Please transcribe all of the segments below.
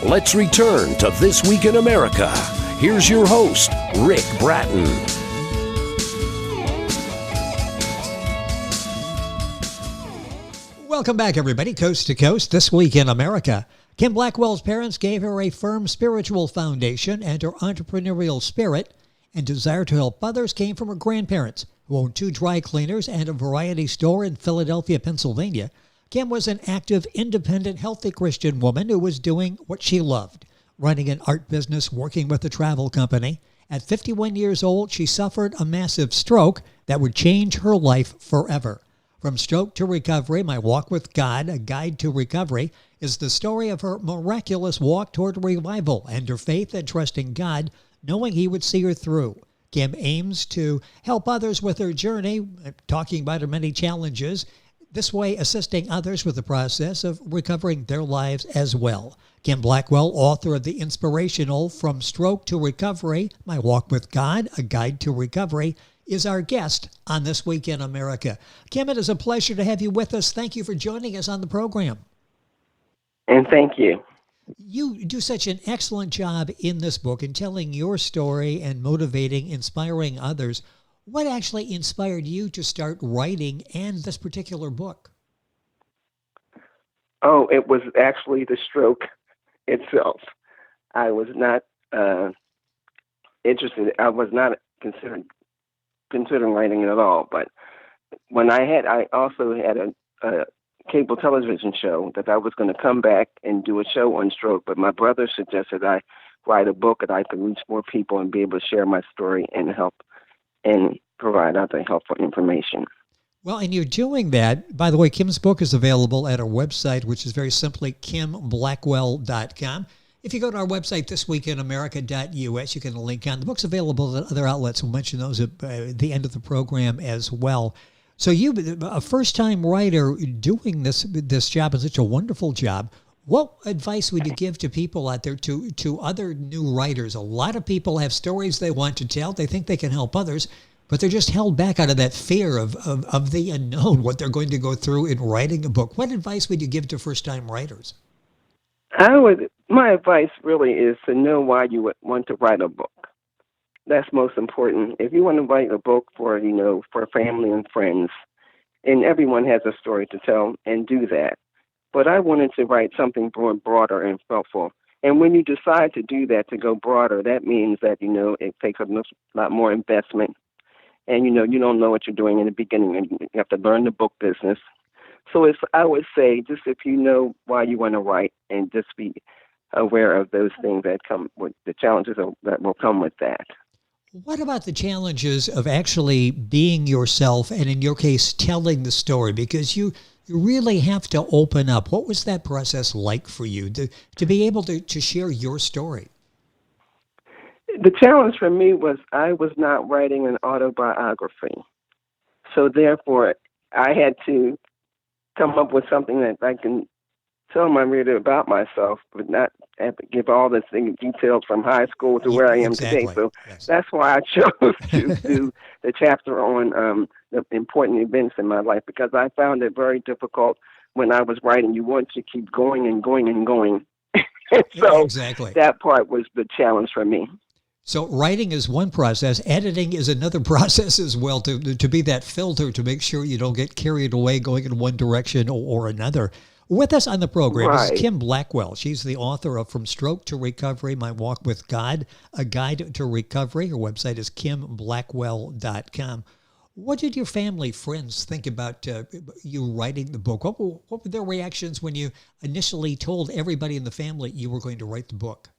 Let's return to This Week in America. Here's your host, Rick Bratton. Welcome back, everybody, coast to coast, This Week in America. Kim Blackwell's parents gave her a firm spiritual foundation, and her entrepreneurial spirit and desire to help others came from her grandparents, who owned 2 dry cleaners and a variety store in Philadelphia, Pennsylvania. Kim was an active, independent, healthy Christian woman who was doing what she loved, running an art business, working with a travel company. At 51 years old, she suffered a massive stroke that would change her life forever. From Stroke to Recovery, My Walk with God, A Guide to Recovery, is the story of her miraculous walk toward revival and her faith and trusting God, knowing He would see her through. Kim aims to help others with her journey, talking about her many challenges, this way assisting others with the process of recovering their lives as well. Kim Blackwell, author of the inspirational From Stroke to Recovery, My Walk with God, A Guide to Recovery, is our guest on This Week in America. Kim, it is a pleasure to have you with us. Thank you for joining us on the program. And thank you. You do such an excellent job in this book in telling your story and motivating, inspiring others. What actually inspired you to start writing and this particular book? Oh, it was actually the stroke itself. I was not interested. I was not considering writing it at all. But when I also had a cable television show that I was going to come back and do a show on stroke. But my brother suggested I write a book that I could reach more people and be able to share my story and help and provide other helpful information. Well, and you're doing that. By the way, Kim's book is available at our website, which is very simply kimblackwell.com. If you go to our website, thisweekinamerica.us, you can link on. The book's available at other outlets. We'll mention those at the end of the program as well. So you, a first-time writer doing this job, is such a wonderful job. What advice would you give to people out there, to other new writers? A lot of people have stories they want to tell. They think they can help others, but they're just held back out of that fear of the unknown, what they're going to go through in writing a book. What advice would you give to first-time writers? My advice really is to know why you would want to write a book. That's most important. If you want to write a book for family and friends, and everyone has a story to tell, and do that. But I wanted to write something more broader and helpful. And when you decide to do that, to go broader, that means that, it takes a lot more investment. And, you don't know what you're doing in the beginning, and you have to learn the book business. So I would say, just if you know why you want to write, and just be aware of those things that come with the challenges that will come with that. What about the challenges of actually being yourself, and in your case, telling the story? Because you really have to open up. What was that process like for you to be able to share your story? The challenge for me was I was not writing an autobiography. So therefore, I had to come up with something that I can tell my reader about myself, but not have to give all the details from high school to where I am today. So That's why I chose to do the chapter on the important events in my life, because I found it very difficult when I was writing. You want to keep going and going and going. So that part was the challenge for me. So writing is one process. Editing is another process as well, to be that filter to make sure you don't get carried away going in one direction or another. With us on the program is Kim Blackwell. She's the author of From Stroke to Recovery, My Walk with God, A Guide to Recovery. Her website is kimblackwell.com. What did your family, friends think about you writing the book? What were their reactions when you initially told everybody in the family you were going to write the book?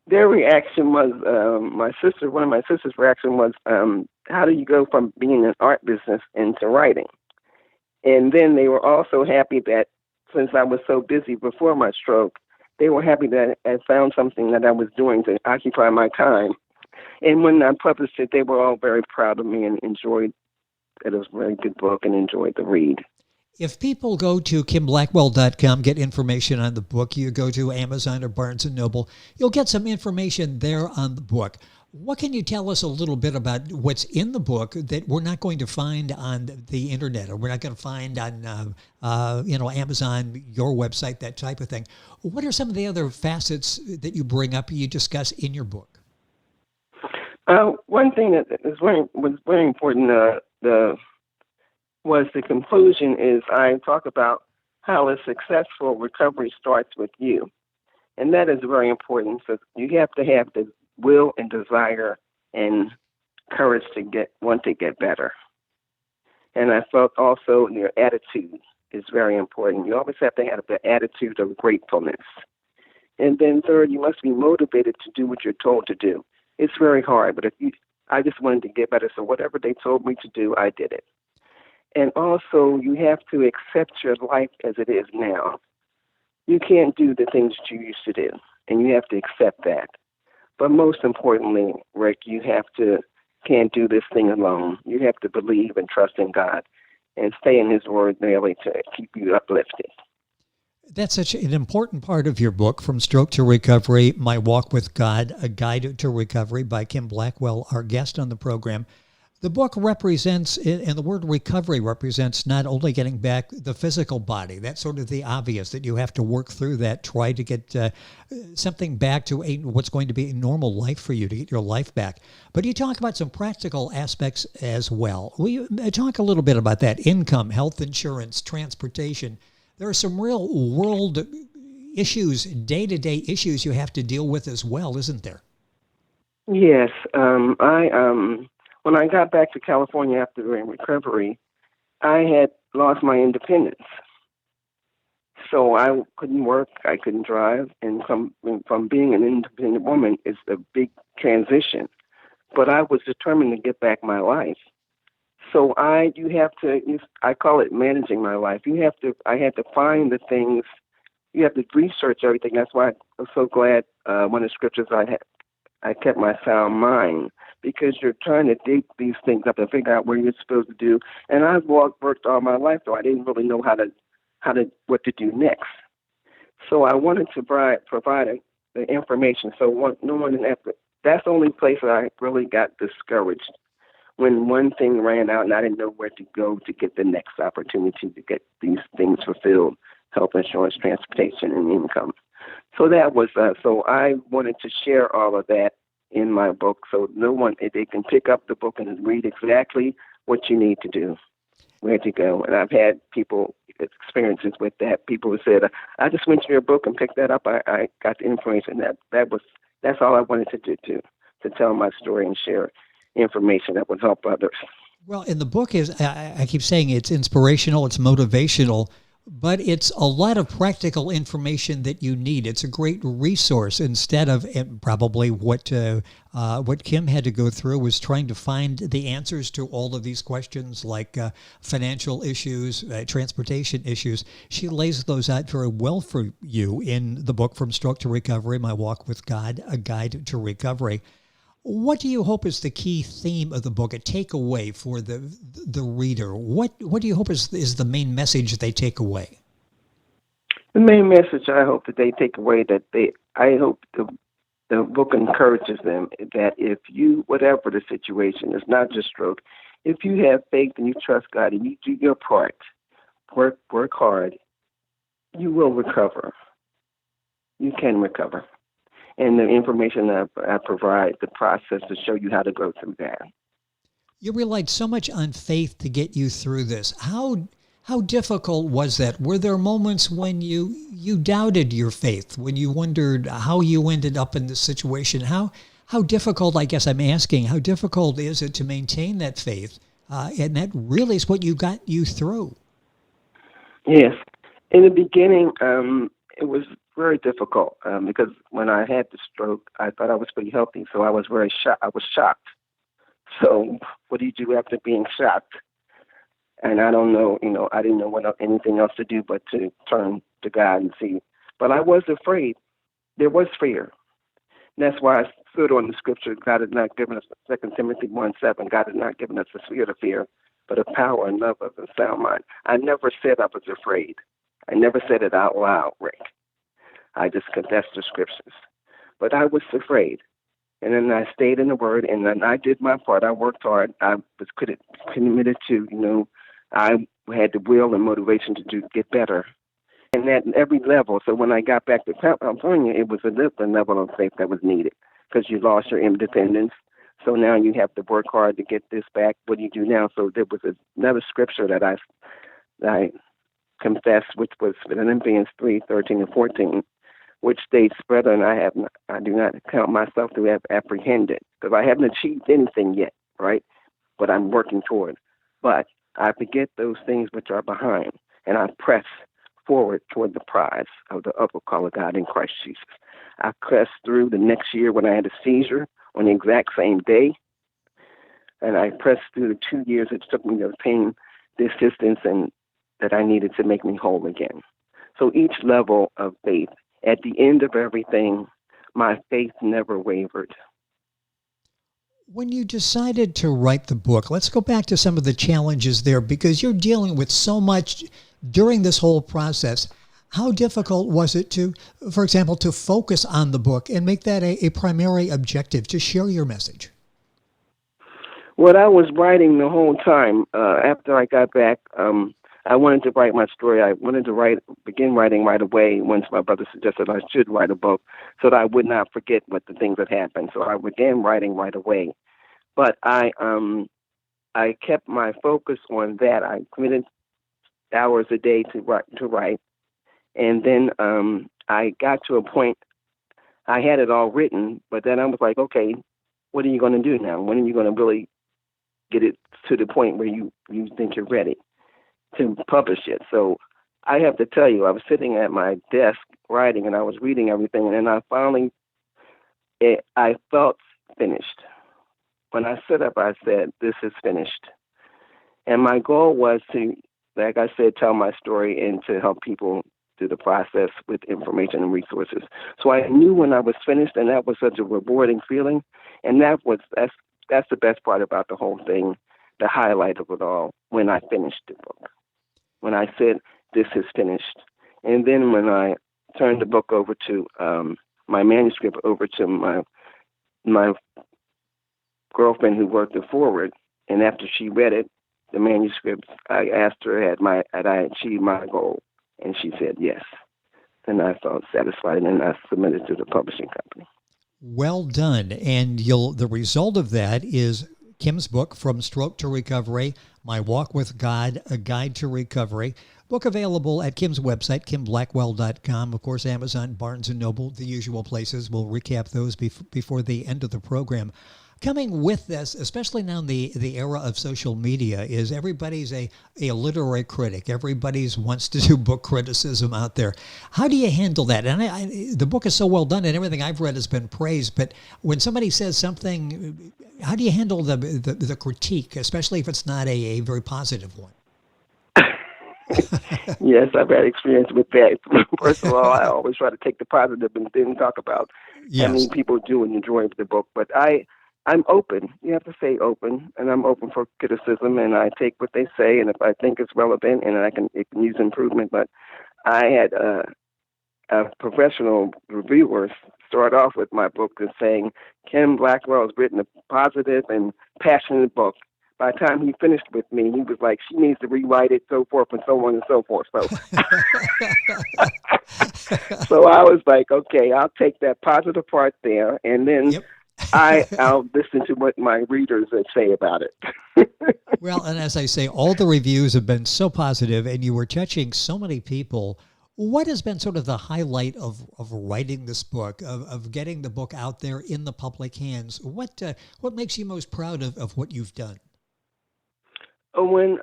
Their reaction was, one of my sister's reaction was, how do you go from being in an art business into writing? And then they were also happy that since I was so busy before my stroke, they were happy that I found something that I was doing to occupy my time. And when I published it, they were all very proud of me and enjoyed it. It was a very good book and enjoyed the read. If people go to kimblackwell.com, get information on the book, you go to Amazon or Barnes & Noble, you'll get some information there on the book. What can you tell us a little bit about what's in the book that we're not going to find on the internet, or we're not going to find on, Amazon, your website, that type of thing? What are some of the other facets that you bring up, you discuss in your book? One thing that was very important was the conclusion is I talk about how a successful recovery starts with you. And that is very important. So you have to have the will and desire and courage to want to get better. And I felt also your attitude is very important. You always have to have the attitude of gratefulness. And then third, you must be motivated to do what you're told to do. It's very hard, but I just wanted to get better, so whatever they told me to do, I did it. And also, you have to accept your life as it is now. You can't do the things that you used to do, and you have to accept that. But most importantly, Rick, you can't do this thing alone. You have to believe and trust in God and stay in His Word daily to keep you uplifted. That's such an important part of your book, From Stroke to Recovery, My Walk with God, A Guide to Recovery by Kim Blackwell, our guest on the program. The book represents, and the word recovery represents not only getting back the physical body, that's sort of the obvious, that you have to work through that, try to get something back to what's going to be a normal life for you, to get your life back. But you talk about some practical aspects as well. Will you talk a little bit about that? Income, health insurance, transportation. There are some real world issues, day-to-day issues you have to deal with as well, isn't there? Yes. When I got back to California after recovery, I had lost my independence. So I couldn't work, I couldn't drive, and from being an independent woman, it's a big transition. But I was determined to get back my life. So I call it managing my life. I had to find the things, you have to research everything. That's why I'm so glad one of the scriptures I kept my sound mind, because you're trying to dig these things up and figure out what you're supposed to do. And I've worked all my life, so I didn't really know what to do next. So I wanted to provide the information. So that's the only place where I really got discouraged, when one thing ran out and I didn't know where to go to get the next opportunity to get these things fulfilled: health insurance, transportation, and income. So that was, so I wanted to share all of that in my book, so they can pick up the book and read exactly what you need to do, where to go. And I've had experiences with that. People have said, I just went to your book and picked that up. I got the information. That's all I wanted to do, to tell my story and share information that would help others. Well, in the book I keep saying it's inspirational, it's motivational, but it's a lot of practical information that you need. It's a great resource, instead of probably what Kim had to go through was trying to find the answers to all of these questions, like financial issues, transportation issues. She lays those out very well for you in the book, From Stroke to Recovery, My Walk with God, A Guide to Recovery. What do you hope is the key theme of the book, a takeaway for the reader? What do you hope is the main message they take away? The main message I hope that they take away, I hope the book encourages them that if you, whatever the situation, it's not just stroke, if you have faith and you trust God and you do your part, work hard, you will recover. You can recover. And the information that I provide, the process to show you how to go through that. You relied so much on faith to get you through this. How difficult was that? Were there moments when you doubted your faith, when you wondered how you ended up in this situation? How difficult, I guess I'm asking, how difficult is it to maintain that faith? And that really is what got you through. Yes. In the beginning, it was very difficult because when I had the stroke, I thought I was pretty healthy, so I was very shocked. I was shocked. So what do you do after being shocked? And I don't know, I didn't know anything else to do but to turn to God and see. But I was afraid. There was fear. And that's why I stood on the scripture. God has not given us, 2 Timothy 1:7, God has not given us the spirit of fear, but of power and love of a sound mind. I never said I was afraid. I never said it out loud, Rick. I just confessed the scriptures. But I was afraid. And then I stayed in the Word, and then I did my part. I worked hard. I was committed to, I had the will and motivation to get better. And at every level. So when I got back to California, it was a different level of faith that was needed because you lost your independence. So now you have to work hard to get this back. What do you do now? So there was another scripture that I confessed, which was Philippians 3:13 and 14, which states, "Brethren, I do not count myself to have apprehended," because I haven't achieved anything yet, right? But I'm working toward. But I forget those things which are behind, and I press forward toward the prize of the upper call of God in Christ Jesus. I pressed through the next year when I had a seizure on the exact same day, and I pressed through the 2 years it took me to obtain the assistance and that I needed to make me whole again. So each level of faith, at the end of everything, my faith never wavered. When you decided to write the book, let's go back to some of the challenges there, because you're dealing with so much during this whole process. How difficult was it to, for example, to focus on the book and make that a primary objective, to share your message? Well, I was writing the whole time. After I got back, I wanted to write my story. I wanted to begin writing right away once my brother suggested I should write a book so that I would not forget what the things that happened. So I began writing right away. But I kept my focus on that. I committed hours a day to write. And then I got to a point, I had it all written, but then I was like, okay, what are you going to do now? When are you going to really get it to the point where you think you're ready to publish it? So I have to tell you, I was sitting at my desk writing, and I was reading everything, and then I felt finished. When I stood up, I said, this is finished. And my goal was to, like I said, tell my story and to help people through the process with information and resources. So I knew when I was finished, and that was such a rewarding feeling. And that's the best part about the whole thing, the highlight of it all, when I finished the book. When I said, this is finished. And then when I turned the book over to, my manuscript over to my girlfriend who worked it forward, and after she read it, the manuscript, I asked her, had I achieved my goal? And she said yes. And I felt satisfied, and I submitted to the publishing company. Well done. And the result of that is Kim's book, From Stroke to Recovery, My Walk with God, A Guide to Recovery. Book available at Kim's website, kimblackwell.com. Of course, Amazon, Barnes & Noble, the usual places. We'll recap those before the end of the program. Coming with this, especially now in the era of social media, is everybody's a literary critic. Everybody's wants to do book criticism out there. How do you handle that? And the book is so well done, and everything I've read has been praised. But when somebody says something, how do you handle the critique, especially if it's not a very positive one? Yes, I've had experience with that. First of all, I always try to take the positive and then talk about how many people do enjoy the book. But I'm open. You have to stay open, and I'm open for criticism, and I take what they say, and if I think it's relevant, and it can use improvement. But I had a professional reviewer start off with my book and saying, Kim Blackwell has written a positive and passionate book. By the time he finished with me, he was like, she needs to rewrite it, so forth and so on and so forth. So, so I was like, okay, I'll take that positive part there, and then I'll listen to what my readers say about it. Well, and as I say, all the reviews have been so positive, and you were touching so many people. What has been sort of the highlight of writing this book, of getting the book out there in the public hands? What makes you most proud of what you've done? When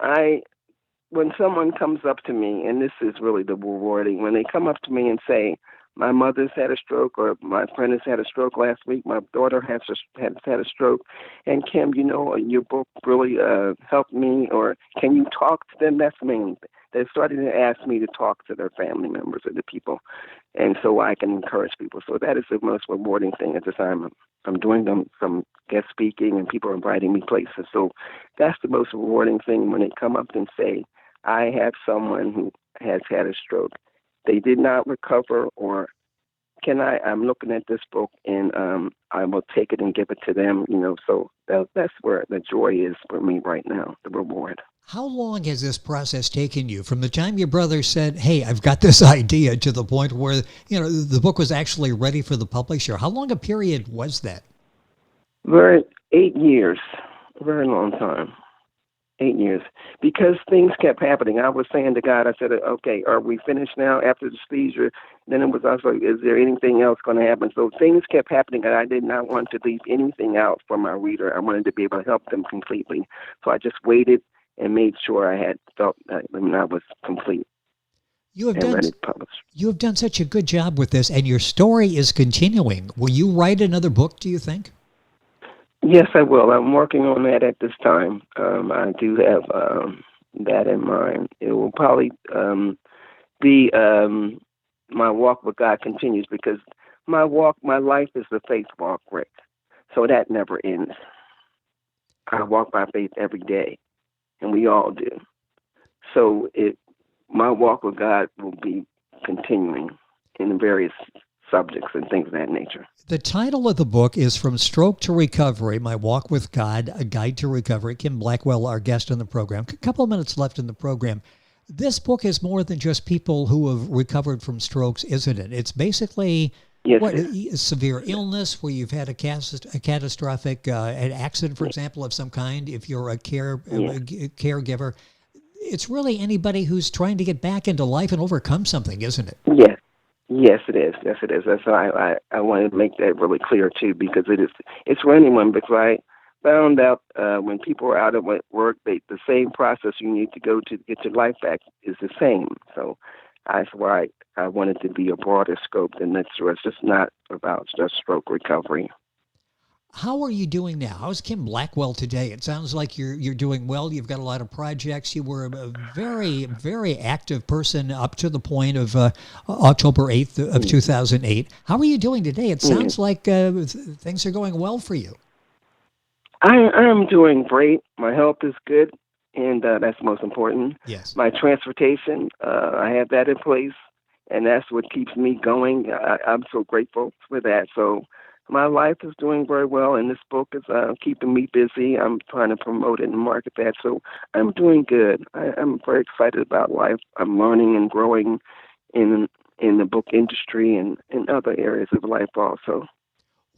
someone comes up to me, and this is really the rewarding, when they come up to me and say, my mother's had a stroke, or my friend has had a stroke last week, my daughter has had a stroke, and Kim, your book really helped me, or can you talk to them? That's the main thing. They're starting to ask me to talk to their family members or the people, and so I can encourage people. So that is the most rewarding thing at this time. I'm doing some guest speaking, and people are inviting me places. So that's the most rewarding thing when they come up and say, I have someone who has had a stroke. They did not recover or I'm looking at this book, and I will take it and give it to them, so that's where the joy is for me right now, the reward. How long has this process taken you from the time your brother said, hey, I've got this idea, to the point where, the book was actually ready for the publisher? How long a period was that? 8 years, a very long time. 8 years, because things kept happening. I was saying to God, I said, okay, are we finished now after the seizure? Then it was also, is there anything else going to happen? So things kept happening, and I did not want to leave anything out for my reader. I wanted to be able to help them completely. So I just waited and made sure I had felt that I was complete. You have done such a good job with this, and your story is continuing. Will you write another book, do you think? Yes, I will. I'm working on that at this time. I do have that in mind. It will probably be my walk with God continues, because my life is a faith walk, Rick. So that never ends. I walk by faith every day, and we all do. So my walk with God will be continuing in various subjects and things of that nature. The title of the book is From Stroke to Recovery, My Walk with God, A Guide to Recovery. Kim Blackwell, our guest on the program. A couple of minutes left in the program. This book is more than just people who have recovered from strokes, isn't it? It's basically severe illness where you've had a catastrophic an accident, for example, of some kind. If you're a caregiver, it's really anybody who's trying to get back into life and overcome something, isn't it? Yes. Yes, it is. Yes, it is. That's why I want to make that really clear too, because it's for anyone. Because I found out when people are out of work, the same process you need to go to get your life back is the same. So that's why I wanted to be a broader scope than that. So it's just not about just stroke recovery. How are you doing now? How's Kim Blackwell today? It sounds like you're doing well. You've got a lot of projects. You were a very, very active person up to the point of October 8th of 2008. How are you doing today? It sounds like things are going well for you. I am doing great. My health is good, and that's most important. Yes. My transportation, I have that in place, and that's what keeps me going. I'm so grateful for that. So my life is doing very well, and this book is keeping me busy. I'm trying to promote it and market that, so I'm doing good. I'm very excited about life. I'm learning and growing in the book industry and in other areas of life also.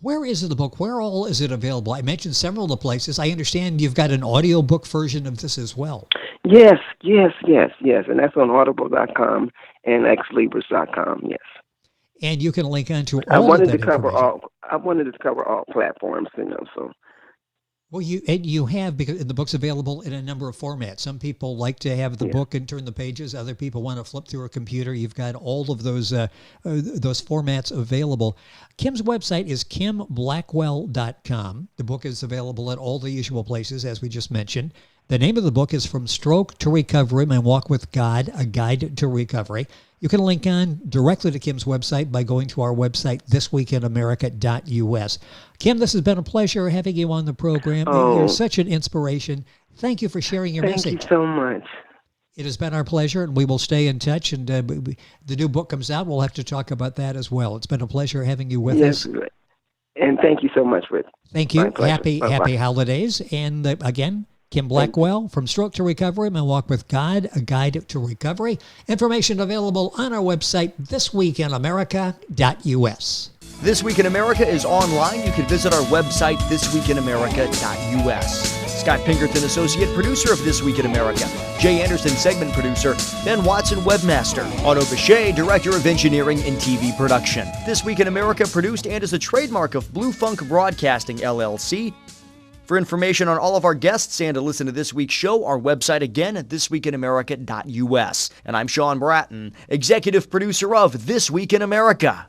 Where is the book? Where all is it available? I mentioned several of the places. I understand you've got an audiobook version of this as well. Yes, and that's on audible.com and xlibris.com, yes. And you can link onto all I wanted of that to cover information. I wanted to cover all platforms, so. Well, you have, because the book's available in a number of formats. Some people like to have the book and turn the pages. Other people want to flip through a computer. You've got all of those formats available. Kim's website is kimblackwell.com. The book is available at all the usual places, as we just mentioned. The name of the book is From Stroke to Recovery, My Walk with God, A Guide to Recovery. You can link on directly to Kim's website by going to our website, thisweekinamerica.us. Kim, this has been a pleasure having you on the program. You're such an inspiration. Thank you for sharing your message. Thank you so much. It has been our pleasure, and we will stay in touch. And the new book comes out. We'll have to talk about that as well. It's been a pleasure having you with us. Yes, and thank you so much, Rick. Thank you. Happy holidays. And again, Kim Blackwell, From Stroke to Recovery, My Walk with God, A Guide to Recovery. Information available on our website, thisweekinamerica.us. This Week in America is online. You can visit our website, thisweekinamerica.us. Scott Pinkerton, Associate Producer of This Week in America. Jay Anderson, Segment Producer. Ben Watson, Webmaster. Otto Bechet, Director of Engineering and TV Production. This Week in America produced and is a trademark of Blue Funk Broadcasting, LLC. For information on all of our guests and to listen to this week's show, our website again at thisweekinamerica.us. And I'm Sean Bratton, Executive Producer of This Week in America.